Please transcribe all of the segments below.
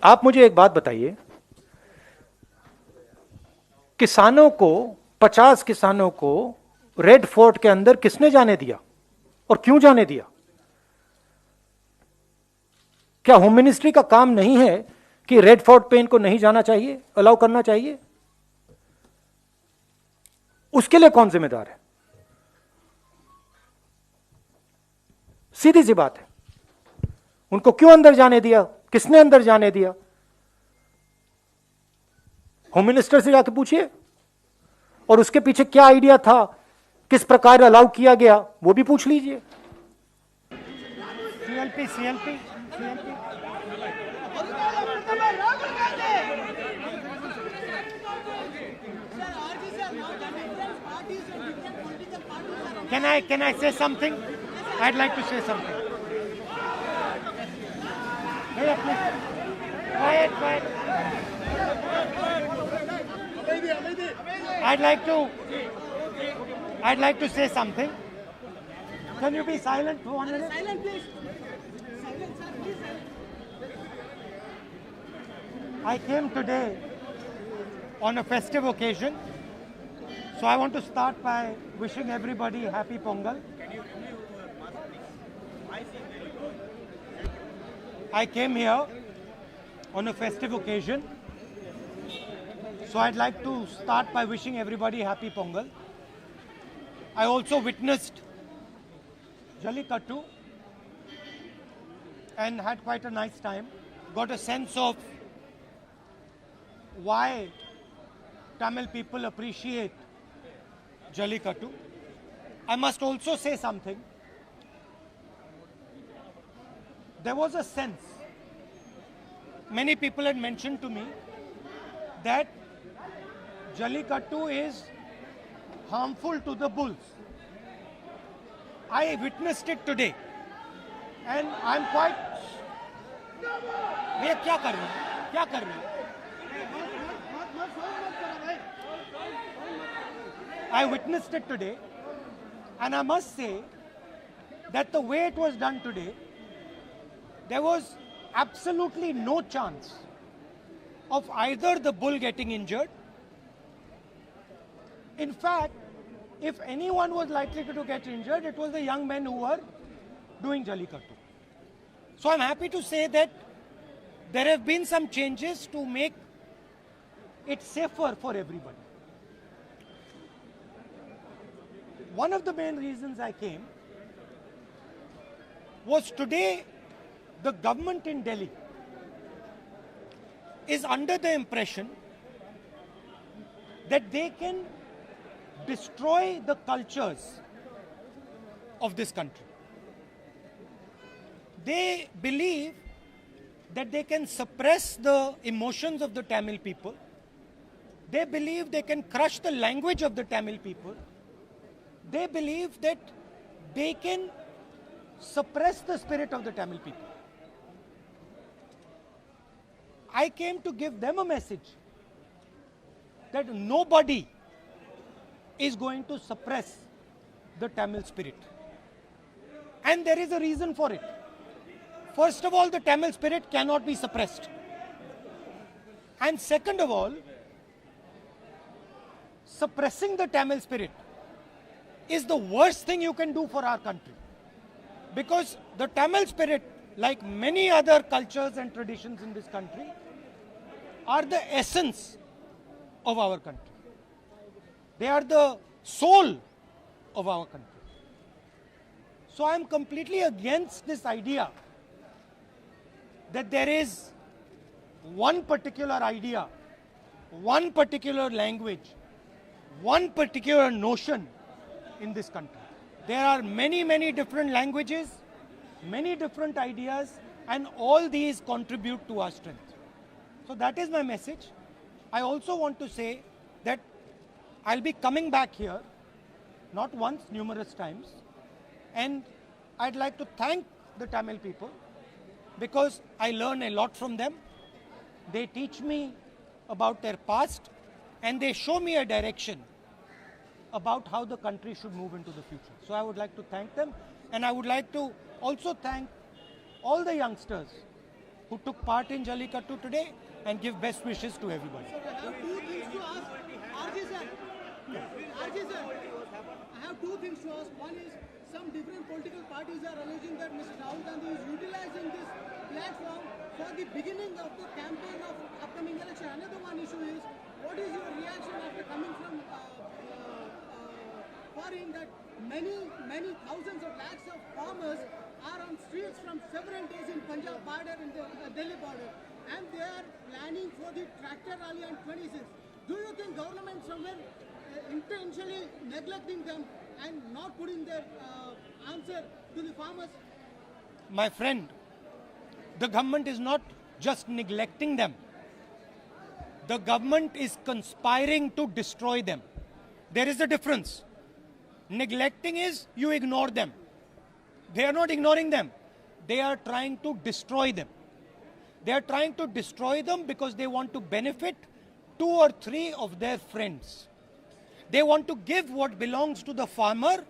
आप मुझे एक बात बताइए, किसानों को 50 किसानों को रेड फोर्ट के अंदर किसने जाने दिया और क्यों जाने दिया? क्या होम मिनिस्ट्री का काम नहीं है कि रेड फोर्ट पे इनको नहीं जाना चाहिए, अलाउ करना चाहिए? उसके लिए कौन जिम्मेदार है? सीधी सी बात है, उनको क्यों अंदर जाने दिया, किसने अंदर जाने दिया? होम मिनिस्टर से जाके पूछिए, और उसके पीछे क्या आइडिया था, किस प्रकार अलाउ किया गया, वो भी पूछ लीजिए। CLP CLP CLP Can I say something? I'd like to say something. Bhaiya, please. Quiet. I'd like to say something. Can you be silent for 1 minute? Silent, please. I came today on a festive occasion, so I want to start by wishing everybody happy Pongal. I came here on a festive occasion, so I'd like to start by wishing everybody happy Pongal. I also witnessed Jallikattu and had quite a nice time. Got a sense of why Tamil people appreciate Jallikattu. I must also say something. There was a sense, many people had mentioned to me that Jallikattu is harmful to the bulls. I witnessed it today and I'm quite... भैया क्या कर रहे हैं? क्या कर रहे हैं? I witnessed it today and I must say that the way it was done today, there was absolutely no chance of either the bull getting injured. In fact, if anyone was likely to get injured, it was the young men who were doing Jallikattu. So I'm happy to say that there have been some changes to make it safer for everybody. One of the main reasons I came was today the government in Delhi is under the impression that they can destroy the cultures of this country. They believe that they can suppress the emotions of the Tamil people. They believe they can crush the language of the Tamil people. They believe that they can suppress the spirit of the Tamil people. I came to give them a message that nobody is going to suppress the Tamil spirit. And there is a reason for it. First of all, the Tamil spirit cannot be suppressed. And second of all, suppressing the Tamil spirit is the worst thing you can do for our country. Because the Tamil spirit, like many other cultures and traditions in this country, are the essence of our country. They are the soul of our country. So I am completely against this idea that there is one particular idea, one particular language, one particular notion in this country. There are many, many different languages, many different ideas, and all these contribute to our strength. So that is my message. I also want to say that I'll be coming back here, not once, numerous times, and I'd like to thank the Tamil people because I learn a lot from them. They teach me about their past and they show me a direction about how the country should move into the future. So I would like to thank them, and I would like to also thank all the youngsters who took part in Jallikattu today and give best wishes to everybody. I have two things to ask. RJ sir, RJ sir, I have two things to ask. One is some different political parties are alleging that Mr. Rahul Gandhi is utilizing this platform for the beginning of the campaign of upcoming election. Another one issue is, what is your reaction after coming from foreign that many thousands of lakhs of farmers are on streets from several days in Punjab border and the Delhi border, and they are planning for the tractor rally on 26. Do you think government somewhere intentionally neglecting them and not putting their answer to the farmers? My friend, the government is not just neglecting them. The government is conspiring to destroy them. There is a difference. Neglecting is you ignore them. They are not ignoring them. They are trying to destroy them. They are trying to destroy them because they want to benefit 2 or 3 of their friends. They want to give what belongs to the farmer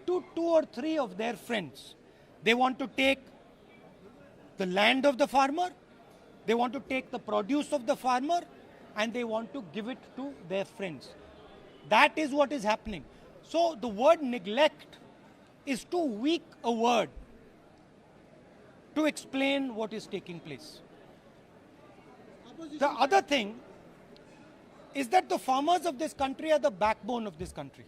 to 2 or 3 of their friends. They want to take the land of the farmer, they want to take the produce of the farmer, and they want to give it to their friends. That is what is happening. So the word neglect is too weak a word to explain what is taking place. The other thing is that the farmers of this country are the backbone of this country.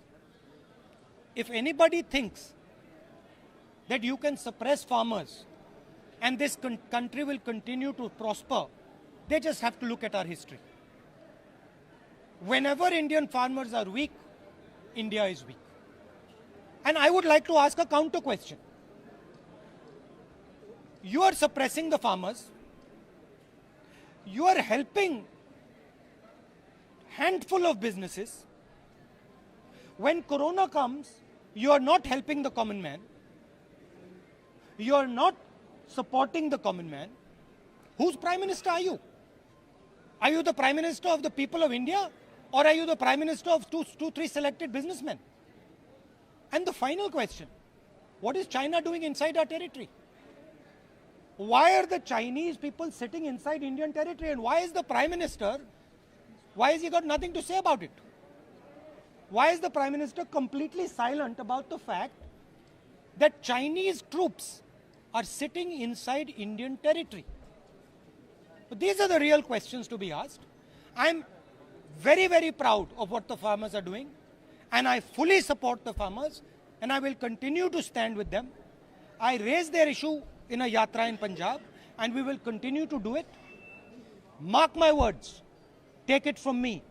If anybody thinks that you can suppress farmers and this country will continue to prosper, they just have to look at our history. Whenever Indian farmers are weak, India is weak. And I would like to ask a counter question. You are suppressing the farmers. You are helping handful of businesses. When Corona comes, you are not helping the common man. You are not supporting the common man. Whose Prime Minister are you? Are you the Prime Minister of the people of India? Or are you the Prime Minister of two, 3 selected businessmen? And the final question, what is China doing inside our territory? Why are the Chinese people sitting inside Indian territory, and why is the Prime Minister, why has he got nothing to say about it? Why is the Prime Minister completely silent about the fact that Chinese troops are sitting inside Indian territory? But these are the real questions to be asked. I'm very, very proud of what the farmers are doing, and I fully support the farmers, and I will continue to stand with them. I raised their issue in a yatra in Punjab, and we will continue to do it. Mark my words, take it from me.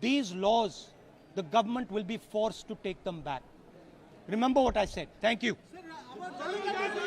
These laws, the government will be forced to take them back. Remember what I said. Thank you. Sir, about Jallikattu,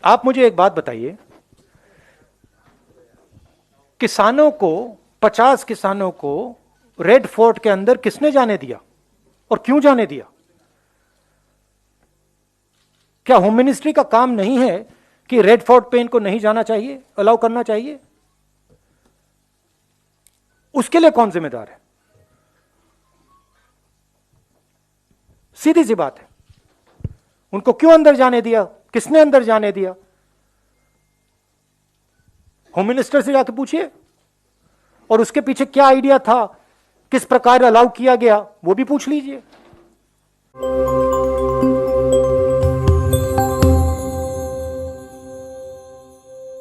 आप मुझे एक बात बताइए, किसानों को 50 किसानों को red fort के अंदर किसने जाने दिया और क्यों जाने दिया? क्या होम मिनिस्ट्री का काम नहीं है कि रेड फोर्ट पे इनको नहीं जाना चाहिए, अलाउ करना चाहिए? उसके लिए कौन जिम्मेदार है? सीधी सी बात है, उनको क्यों अंदर जाने दिया, किसने अंदर जाने दिया? होम मिनिस्टर से जाके पूछिए, और उसके पीछे क्या आइडिया था, किस प्रकार अलाउ किया गया, वो भी पूछ लीजिए।